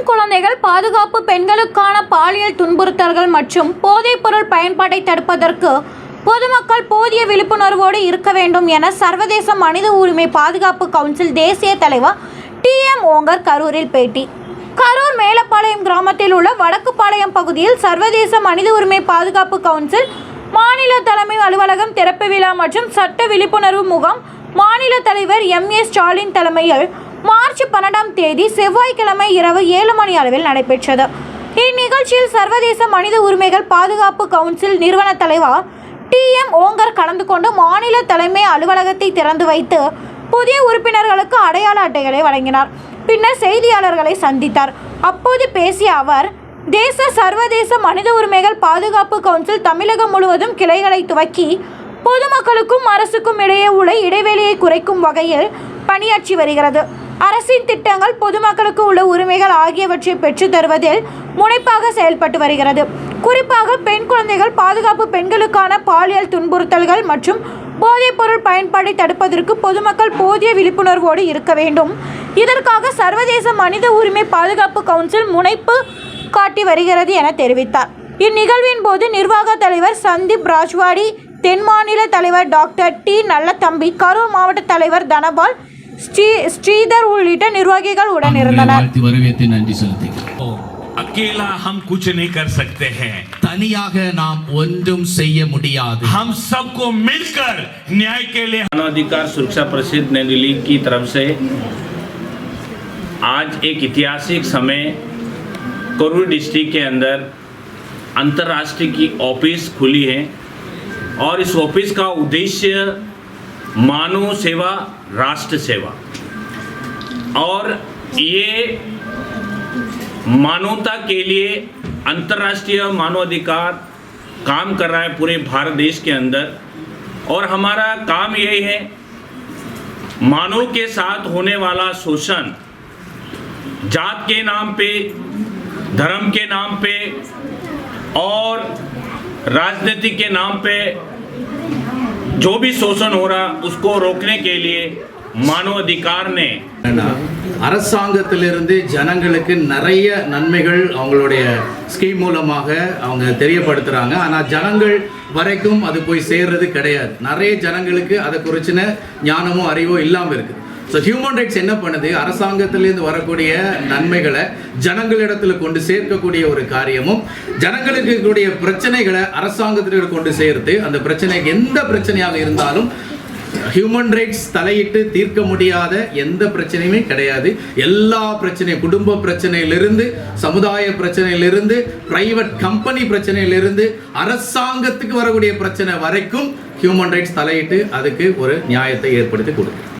குழந்தைகள் பாதுகாப்பு, பெண்களுக்கான பாலியல் துன்புறுத்தல்கள் மற்றும் போதைப்பொருள் பயன்பாட்டை தடுப்பதற்கு பொதுமக்கள் போதிய விழிப்புணர்வோடு இருக்க வேண்டும் என சர்வதேச மனித உரிமை பாதுகாப்பு கவுன்சில் தேசிய தலைவர் TM ஓங்கர் கரூரில் பேட்டி. கரூர் மேலப்பாளையம் கிராமத்தில் உள்ள வடக்குப்பாளையம் பகுதியில் சர்வதேச மனித உரிமை பாதுகாப்பு கவுன்சில் மாநில தலைமை அலுவலகம் திறப்பு விழா மற்றும் சட்ட விழிப்புணர்வு முகாம் மாநில தலைவர் MA ஸ்டாலின் தலைமையில் மார்ச் 12ஆம் தேதி செவ்வாய்க்கிழமை இரவு 7 மணி அளவில் நடைபெற்றது. இந்நிகழ்ச்சியில் சர்வதேச மனித உரிமைகள் பாதுகாப்பு கவுன்சில் நிறுவன தலைவர் TM ஓங்கர் கலந்து கொண்டு மாநில தலைமை அலுவலகத்தை திறந்து வைத்து புதிய உறுப்பினர்களுக்கு அடையாள அட்டைகளை வழங்கினார். பின்னர் செய்தியாளர்களை சந்தித்தார். அப்போது பேசிய அவர், சர்வதேச மனித உரிமைகள் பாதுகாப்பு கவுன்சில் தமிழகம் முழுவதும் கிளைகளை துவக்கி பொதுமக்களுக்கும் அரசுக்கும் இடையே உள்ள இடைவெளியை குறைக்கும் வகையில் பணியாற்றி வருகிறது. அரசின் திட்டங்கள், பொதுமக்களுக்கு உள்ள உரிமைகள் ஆகியவற்றை பெற்றுத் தருவதில் முனைப்பாக செயல்பட்டு வருகிறது. குறிப்பாக பெண் குழந்தைகள் பாதுகாப்பு, பெண்களுக்கான பாலியல் துன்புறுத்தல்கள் மற்றும் போதைப்பொருள் பயன்பாட்டை தடுப்பதற்கு பொதுமக்கள் போதிய விழிப்புணர்வோடு இருக்க வேண்டும். இதற்காக சர்வதேச மனித உரிமை பாதுகாப்பு கவுன்சில் முனைப்பு காட்டி வருகிறது என தெரிவித்தார். இந்நிகழ்வின் போது நிர்வாக தலைவர் சந்தீப் ராஜ்வாடி, தென் மாநில தலைவர் டாக்டர் T நல்லதம்பி, கரூர் மாவட்ட தலைவர் தனபால், ஸ்ரீதர் உள்ளிட்ட நிர்வாகிகள் உடன் இருந்தனர். अकेला हम कुछ नहीं कर सकते हैं, தனியாக நாம் ஒன்றும் செய்ய முடியாது. हम सबको मिलकर न्याय के लिए मानवाधिकार सुरक्षा परिषद नई दिल्ली की तरफ से आज एक ऐतिहासिक समय करूर डिस्ट्रिक्ट के अंदर अंतर्राष्ट्रीय की ऑफिस खुली है और इस ऑफिस का उद्देश्य मानव सेवा, राष्ट्र सेवा, और ये मानवता के लिए अंतर्राष्ट्रीय मानवाधिकार काम कर रहा है पूरे भारत देश के अंदर। और हमारा काम यही है, मानव के साथ होने वाला शोषण, जात के नाम पे, धर्म के नाम पे और राजनीति के नाम पे जो भी शोषण हो रहा उसको रोकने के लिए मानव अधिकार ने அரசாங்கத்திலிருந்து ஜனங்களுக்கு நிறைய நன்மைகள் அவங்களுடைய ஸ்கீம் மூலமாக அவங்க தெரியப்படுத்துறாங்க. ஆனால் ஜனங்கள் வரைக்கும் அது போய் சேர்றது கிடையாது. நிறைய ஜனங்களுக்கு அதை குறிச்சின ஞானமோ அறிவோ இல்லாமல் இருக்குது. ஸோ ஹியூமன் ரைட்ஸ் என்ன பண்ணுது, அரசாங்கத்திலேருந்து வரக்கூடிய நன்மைகளை ஜனங்களிடத்தில் கொண்டு சேர்க்கக்கூடிய ஒரு காரியமும், ஜனங்களுக்கு இருக்கக்கூடிய பிரச்சனைகளை அரசாங்கத்திற்கு கொண்டு சேர்த்து அந்த பிரச்சனைக்கு எந்த பிரச்சனையாக இருந்தாலும் ஹியூமன் ரைட்ஸ் தலையிட்டு தீர்க்க முடியாத எந்த பிரச்சனையுமே கிடையாது. எல்லா பிரச்சனையும், குடும்ப பிரச்சனையிலிருந்து, சமுதாய பிரச்சனையிலிருந்து, பிரைவேட் கம்பெனி பிரச்சனையிலிருந்து, அரசாங்கத்துக்கு வரக்கூடிய பிரச்சனை வரைக்கும் ஹியூமன் ரைட்ஸ் தலையிட்டு அதுக்கு ஒரு நியாயத்தை ஏற்படுத்தி கொடுக்கும்.